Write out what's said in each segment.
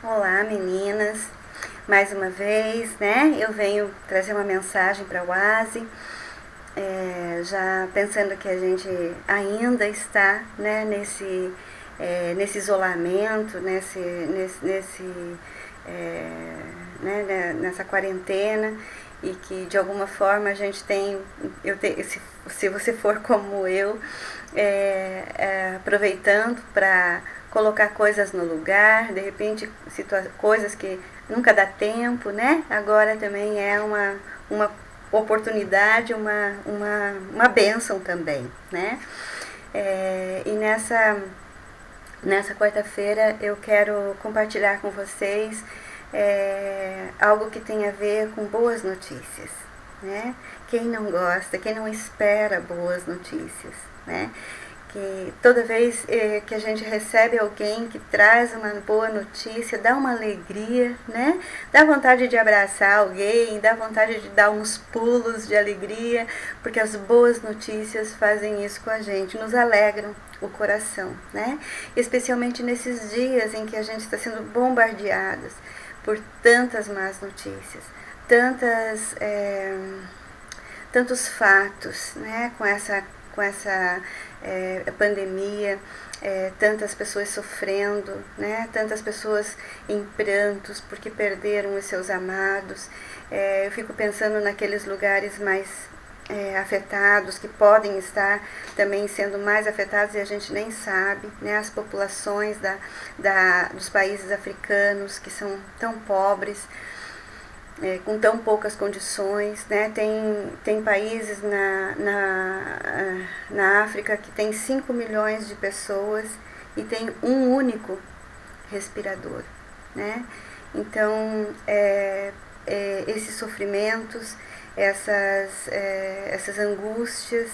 Olá, meninas. Mais uma vez, né? Eu venho trazer uma mensagem para a UASE, já pensando que a gente ainda está, né, nesse isolamento, nessa quarentena, e que de alguma forma a gente tem, se você for como eu, aproveitando para colocar coisas no lugar, de repente coisas que nunca dá tempo, né? Agora também é uma oportunidade, uma bênção também, né? E nessa quarta-feira eu quero compartilhar com vocês algo que tem a ver com boas notícias, né? Quem não gosta, quem não espera boas notícias, né? Que toda vez que a gente recebe alguém que traz uma boa notícia, dá uma alegria, né? Dá vontade de abraçar alguém, dá vontade de dar uns pulos de alegria, porque as boas notícias fazem isso com a gente, nos alegram o coração, né? Especialmente nesses dias em que a gente está sendo bombardeadas por tantas más notícias, tantos fatos, né? Com essa pandemia, tantas pessoas sofrendo, né? Tantas pessoas em prantos porque perderam os seus amados. Eu fico pensando naqueles lugares mais afetados, que podem estar também sendo mais afetados e a gente nem sabe, né? As populações dos países africanos que são tão pobres, com tão poucas condições, né? Tem países na África que tem 5 milhões de pessoas e tem um único respirador, né? Então, esses sofrimentos, essas angústias,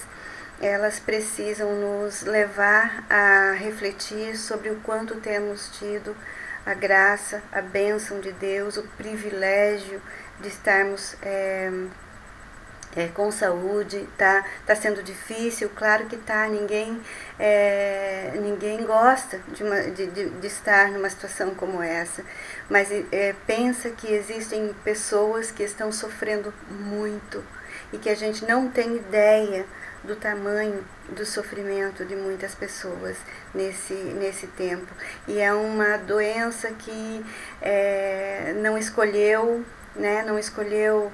elas precisam nos levar a refletir sobre o quanto temos tido a graça, a bênção de Deus, o privilégio de estarmos com saúde. Tá sendo difícil, claro que tá, ninguém gosta de estar numa situação como essa, mas pensa que existem pessoas que estão sofrendo muito e que a gente não tem ideia do tamanho do sofrimento de muitas pessoas nesse tempo. E é uma doença que não escolheu, né? Não escolheu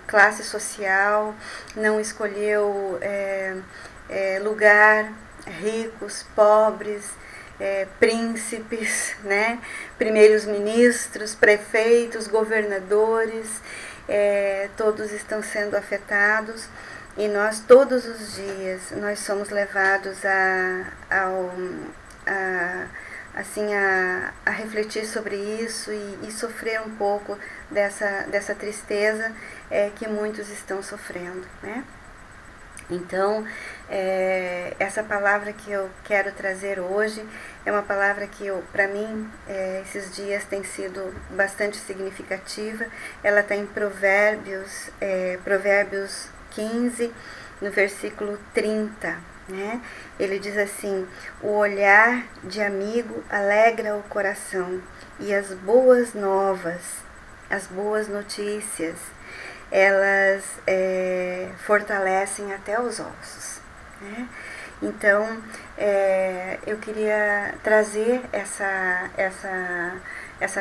classe social, não escolheu lugar, ricos, pobres, príncipes, né? Primeiros ministros, prefeitos, governadores, todos estão sendo afetados. E nós, todos os dias, nós somos levados a refletir sobre isso e sofrer um pouco dessa tristeza que muitos estão sofrendo, né? Então, essa palavra que eu quero trazer hoje é uma palavra que, para mim, esses dias tem sido bastante significativa. Ela está em Provérbios 15, no versículo 30, né? Ele diz assim: o olhar de amigo alegra o coração, e as boas novas, as boas notícias, elas fortalecem até os ossos, né? Então, eu queria trazer essa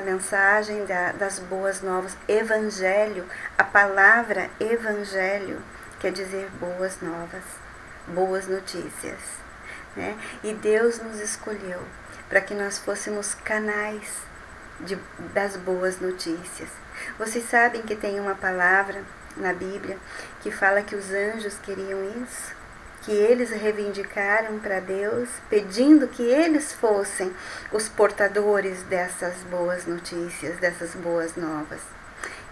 mensagem das boas novas. Evangelho, a palavra evangelho quer dizer boas novas, boas notícias, né? E Deus nos escolheu para que nós fôssemos canais das boas notícias. Vocês sabem que tem uma palavra na Bíblia que fala que os anjos queriam isso, que eles reivindicaram para Deus, pedindo que eles fossem os portadores dessas boas notícias, dessas boas novas.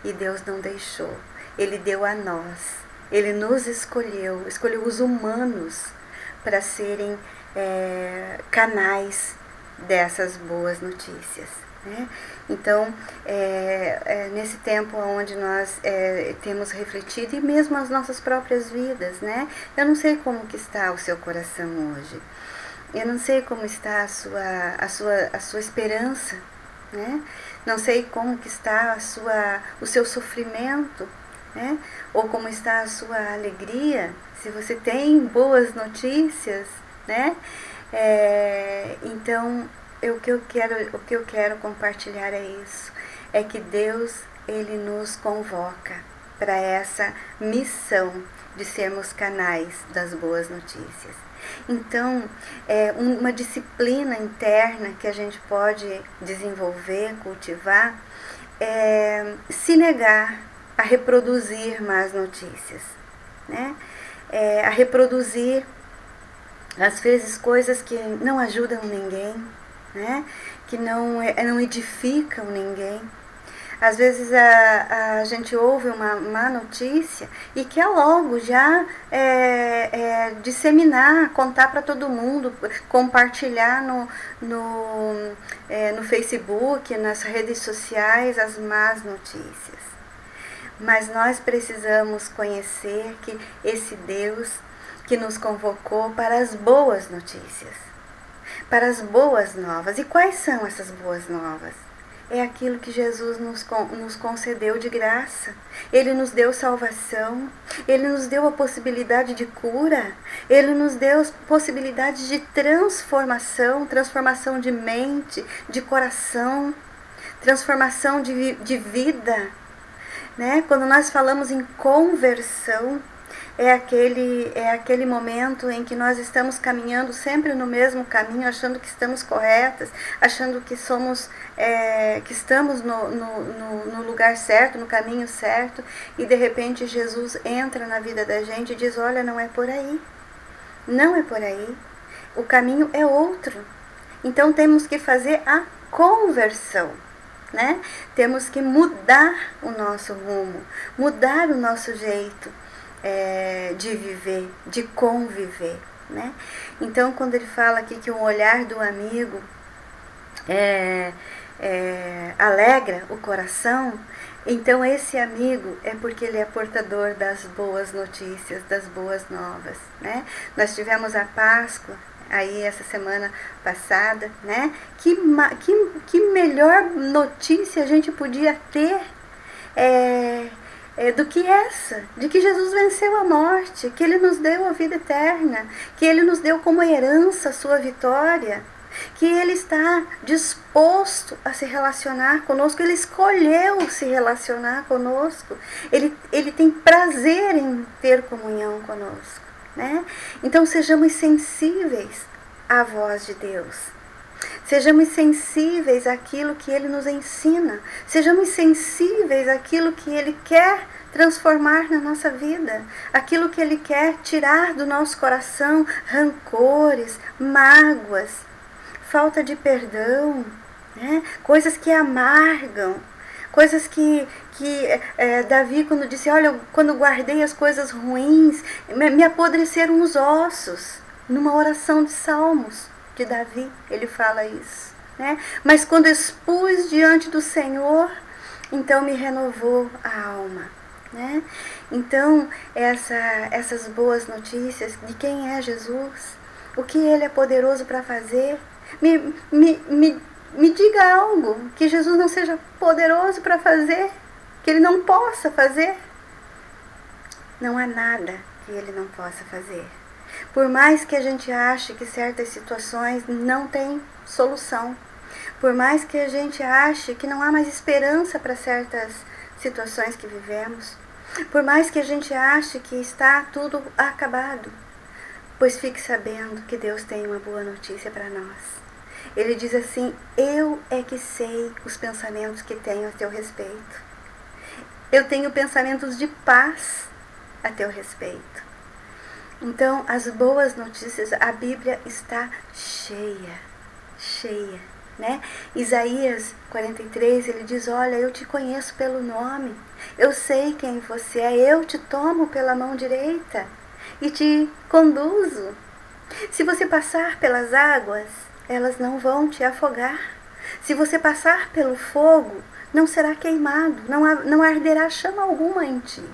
E Deus não deixou, Ele deu a nós. Ele nos escolheu os humanos para serem canais dessas boas notícias, né? Então, nesse tempo onde nós temos refletido, e mesmo as nossas próprias vidas, né? Eu não sei como que está o seu coração hoje, Eu não sei como está a sua esperança, né? Não sei como que está o seu sofrimento, né? Ou como está a sua alegria, se você tem boas notícias, né? Então, o que eu quero compartilhar é isso, é que Deus, Ele nos convoca para essa missão de sermos canais das boas notícias. Então, uma disciplina interna que a gente pode desenvolver, cultivar, é se negar a reproduzir más notícias, né? A reproduzir, às vezes, coisas que não ajudam ninguém, né? Que não edificam ninguém. Às vezes a gente ouve uma má notícia e quer logo já disseminar, contar para todo mundo, compartilhar no Facebook, nas redes sociais, as más notícias. Mas nós precisamos conhecer que esse Deus que nos convocou para as boas notícias, para as boas novas. E quais são essas boas novas? É aquilo que Jesus nos concedeu de graça. Ele nos deu salvação, Ele nos deu a possibilidade de cura, Ele nos deu possibilidade de transformação de mente, de coração, transformação de vida, né? Quando nós falamos em conversão, é aquele momento em que nós estamos caminhando sempre no mesmo caminho, achando que estamos corretas, achando que estamos no lugar certo, no caminho certo, e de repente Jesus entra na vida da gente e diz: olha, não é por aí, não é por aí, o caminho é outro. Então temos que fazer a conversão, né? Temos que mudar o nosso rumo, mudar o nosso jeito de viver, de conviver, né? Então, quando ele fala aqui que o olhar do amigo alegra o coração, então esse amigo é porque ele é portador das boas notícias, das boas novas, né? Nós tivemos a Páscoa aí essa semana passada, né? Que melhor notícia a gente podia ter do que essa, de que Jesus venceu a morte, que Ele nos deu a vida eterna, que Ele nos deu como herança a sua vitória, que Ele está disposto a se relacionar conosco, Ele escolheu se relacionar conosco, Ele tem prazer em ter comunhão conosco, né? Então sejamos sensíveis à voz de Deus. Sejamos sensíveis àquilo que Ele nos ensina. Sejamos sensíveis àquilo que Ele quer transformar na nossa vida. Aquilo que Ele quer tirar do nosso coração, rancores, mágoas, falta de perdão, né? Coisas que amargam. Coisas que Davi, quando disse: olha, quando guardei as coisas ruins, me apodreceram os ossos. Numa oração de Salmos de Davi, ele fala isso, né? Mas quando expus diante do Senhor, então me renovou a alma, né? Então, essas boas notícias de quem é Jesus, o que Ele é poderoso para fazer, me diga algo que Jesus não seja poderoso para fazer, que Ele não possa fazer. Não há nada que Ele não possa fazer. Por mais que a gente ache que certas situações não têm solução, por mais que a gente ache que não há mais esperança para certas situações que vivemos, por mais que a gente ache que está tudo acabado, pois fique sabendo que Deus tem uma boa notícia para nós. Ele diz assim: eu é que sei os pensamentos que tenho a teu respeito. Eu tenho pensamentos de paz a teu respeito. Então, as boas notícias, a Bíblia está cheia, né? Isaías 43, ele diz: olha, eu te conheço pelo nome, eu sei quem você é, eu te tomo pela mão direita e te conduzo. Se você passar pelas águas, elas não vão te afogar. Se você passar pelo fogo, não será queimado, não arderá chama alguma em ti.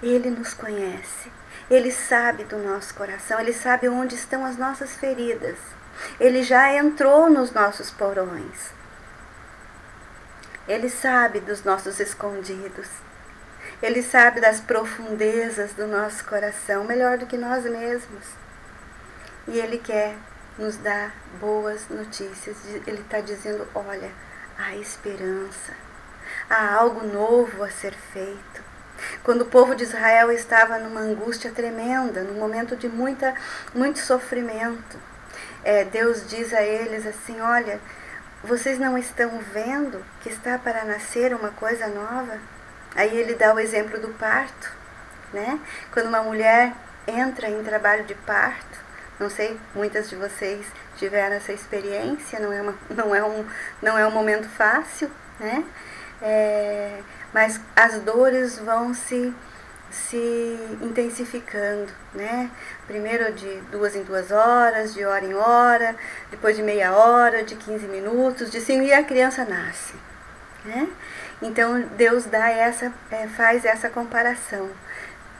Ele nos conhece, Ele sabe do nosso coração, Ele sabe onde estão as nossas feridas. Ele já entrou nos nossos porões. Ele sabe dos nossos escondidos. Ele sabe das profundezas do nosso coração, melhor do que nós mesmos. E Ele quer nos dar boas notícias. Ele está dizendo, olha, há esperança. Há algo novo a ser feito. Quando o povo de Israel estava numa angústia tremenda, num momento de muito sofrimento, Deus diz a eles assim, olha, vocês não estão vendo que está para nascer uma coisa nova? Aí ele dá o exemplo do parto, né? Quando uma mulher entra em trabalho de parto, não sei, muitas de vocês tiveram essa experiência, não é um momento fácil, né? Mas as dores vão se intensificando, né? Primeiro de 2 em 2 horas, de hora em hora, depois de meia hora, de 15 minutos, de 5, e a criança nasce, né? Então Deus faz essa comparação.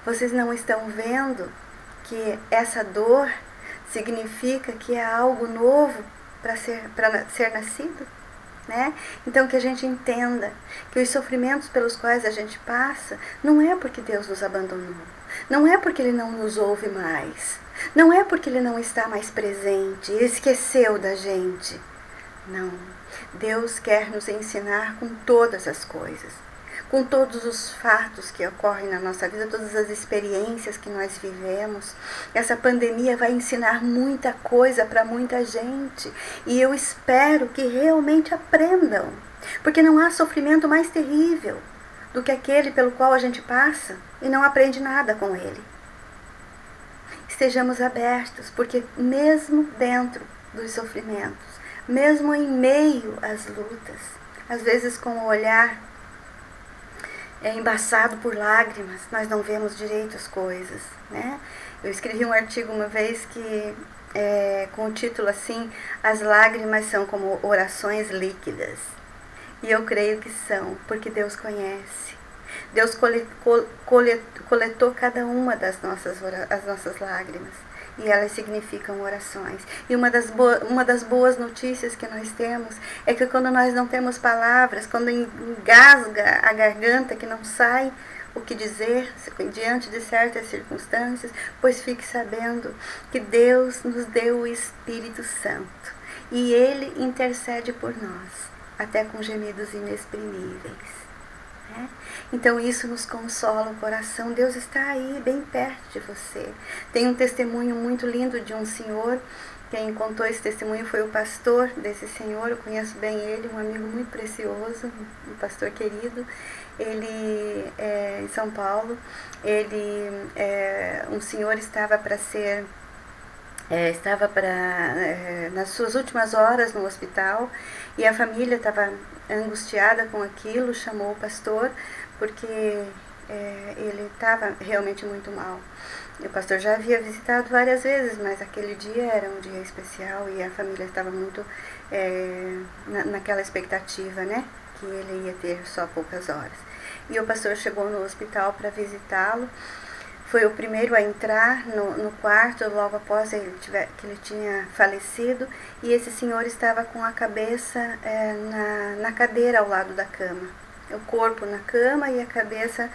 Vocês não estão vendo que essa dor significa que é algo novo para ser nascido? Né? Então que a gente entenda que os sofrimentos pelos quais a gente passa não é porque Deus nos abandonou, não é porque Ele não nos ouve mais, não é porque Ele não está mais presente, esqueceu da gente. Não, Deus quer nos ensinar com todas as coisas, com todos os fatos que ocorrem na nossa vida, todas as experiências que nós vivemos. Essa pandemia vai ensinar muita coisa para muita gente. E eu espero que realmente aprendam. Porque não há sofrimento mais terrível do que aquele pelo qual a gente passa e não aprende nada com ele. Estejamos abertos, porque mesmo dentro dos sofrimentos, mesmo em meio às lutas, às vezes com o olhar embaçado por lágrimas, nós não vemos direito as coisas, né? Eu escrevi um artigo uma vez que com o título assim, as lágrimas são como orações líquidas. E eu creio que são, porque Deus conhece. Deus coletou cada uma das nossas lágrimas. E elas significam orações. E uma das boas notícias que nós temos é que quando nós não temos palavras, quando engasga a garganta, que não sai o que dizer diante de certas circunstâncias, pois fique sabendo que Deus nos deu o Espírito Santo. E Ele intercede por nós, até com gemidos inexprimíveis. Então isso nos consola o coração. Deus está aí, bem perto de você. Tem um testemunho muito lindo de um senhor. Quem contou esse testemunho foi o pastor desse senhor. Eu conheço bem ele, um amigo muito precioso, um pastor querido. Ele em São Paulo. Um senhor estava nas suas últimas horas no hospital, e a família estava angustiada com aquilo, chamou o pastor, porque ele estava realmente muito mal. E o pastor já havia visitado várias vezes, mas aquele dia era um dia especial e a família estava muito naquela expectativa, né, que ele ia ter só poucas horas. E o pastor chegou no hospital para visitá-lo. Foi o primeiro a entrar no quarto logo após que ele tinha falecido, e esse senhor estava com a cabeça na cadeira ao lado da cama. O corpo na cama e a cabeça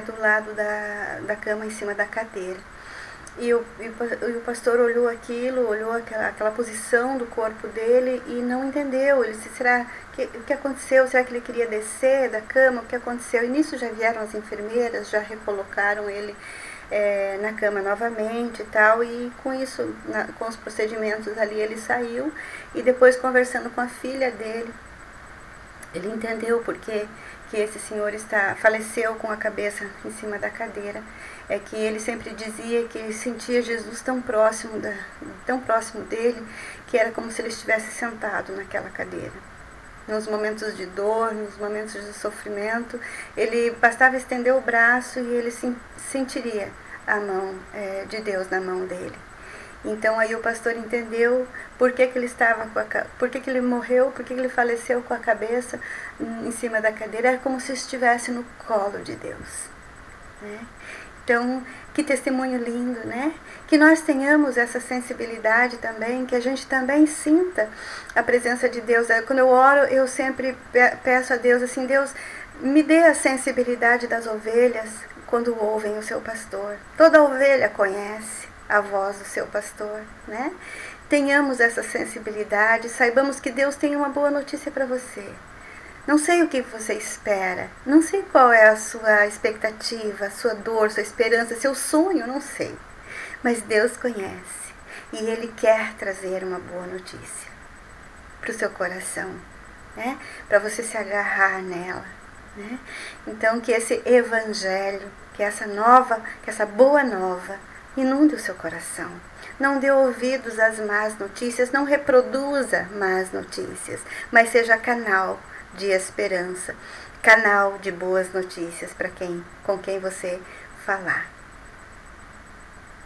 do lado da cama em cima da cadeira. E o pastor olhou aquilo, olhou aquela posição do corpo dele e não entendeu. Ele disse, o que aconteceu? Será que ele queria descer da cama? O que aconteceu? E nisso já vieram as enfermeiras, já recolocaram ele na cama novamente e tal, e com isso, com os procedimentos ali, ele saiu, e depois, conversando com a filha dele, ele entendeu porque que esse senhor faleceu com a cabeça em cima da cadeira. É que ele sempre dizia que sentia Jesus tão próximo dele, que era como se ele estivesse sentado naquela cadeira. Nos momentos de dor, nos momentos de sofrimento, ele bastava estender o braço e ele sentiria a mão de Deus na mão dele. Então aí o pastor entendeu por que ele por que ele morreu, por que ele faleceu com a cabeça em cima da cadeira. Era como se estivesse no colo de Deus, né? Então, que testemunho lindo, né? Que nós tenhamos essa sensibilidade também, que a gente também sinta a presença de Deus. Quando eu oro, eu sempre peço a Deus assim, Deus, me dê a sensibilidade das ovelhas quando ouvem o seu pastor. Toda ovelha conhece a voz do seu pastor, né? Tenhamos essa sensibilidade, saibamos que Deus tem uma boa notícia para você. Não sei o que você espera, não sei qual é a sua expectativa, a sua dor, sua esperança, seu sonho, não sei. Mas Deus conhece e Ele quer trazer uma boa notícia para o seu coração, né? Para você se agarrar nela, né? Então que esse evangelho, que essa boa nova inunde o seu coração. Não dê ouvidos às más notícias, não reproduza más notícias, mas seja canal de esperança, canal de boas notícias para com quem você falar.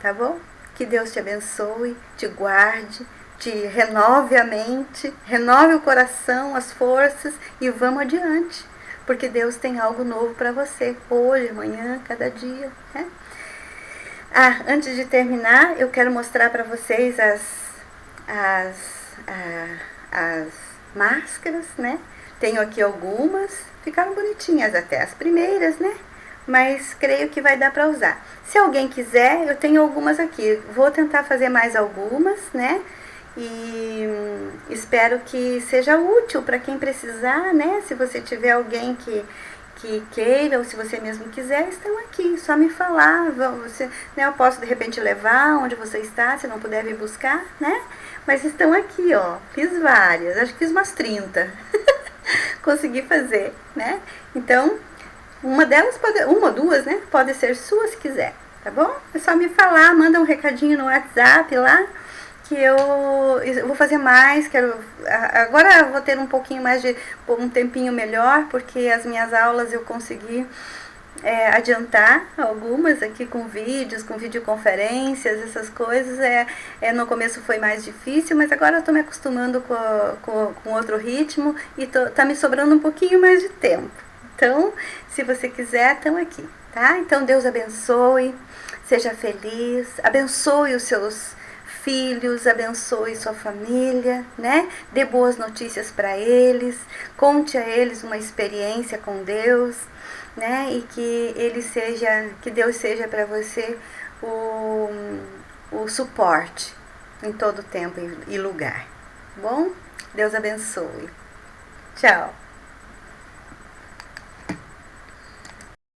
Tá bom? Que Deus te abençoe, te guarde, te renove a mente, renove o coração, as forças e vamos adiante, porque Deus tem algo novo para você, hoje, amanhã, cada dia, né? Antes de terminar, eu quero mostrar para vocês as máscaras, né? Tenho aqui algumas, ficaram bonitinhas até, as primeiras, né? Mas creio que vai dar para usar. Se alguém quiser, eu tenho algumas aqui. Vou tentar fazer mais algumas, né? E espero que seja útil para quem precisar, né? Se você tiver alguém que queira, ou se você mesmo quiser, estão aqui. Só me falar. Né, eu posso, de repente, levar onde você está, se não puder vir buscar, né? Mas estão aqui, ó. Fiz várias. Acho que fiz umas 30. Consegui fazer, né? Então, uma ou duas, né? Pode ser sua se quiser, tá bom? É só me falar, manda um recadinho no WhatsApp lá, que eu vou fazer mais. Agora eu vou ter um pouquinho mais de um tempinho melhor, porque as minhas aulas eu consegui adiantar algumas aqui com vídeos, com videoconferências, essas coisas. No começo foi mais difícil, mas agora eu estou me acostumando com outro ritmo e tá me sobrando um pouquinho mais de tempo. Então, se você quiser, estão aqui, tá? Então, Deus abençoe, seja feliz, abençoe os seus filhos, abençoe sua família, né? Dê boas notícias para eles, conte a eles uma experiência com Deus, né? E que Deus seja para você o suporte em todo tempo e lugar. Bom? Deus abençoe. Tchau.